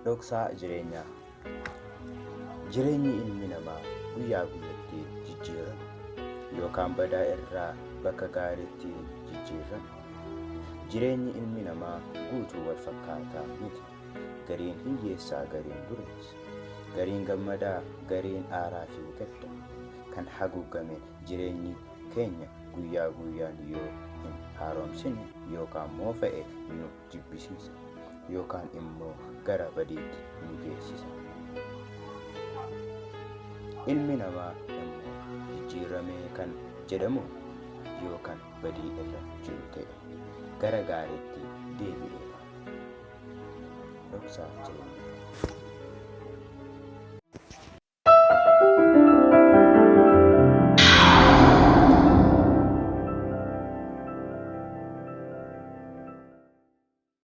Dhoksaa jireenyaa. Jireenyi ilmi namaa guyyaa guyyatti jijjiirama yookaan badaa irraa bakka gaariitti jijjiirama. Jireenyi ilmi namaa guutuu wal fakkaataa miti. Gariin hiyyeessaa, gariin dureessa, gariin gammadaa, gariin aaraa fi gadda. Kan haguugame jireenyi keenya guyyaa guyyaan yoo hin haaromsine yookaan moofa'e nu jibbisiisa. Yookaan immoo gara badiitti nu geessisa. Ilmi namaa immoo jijjiiramee kan jedhamu yookaan badii irra jiru ta'e gara gaariitti deebi'eera. Dhoksaa jireenyaa.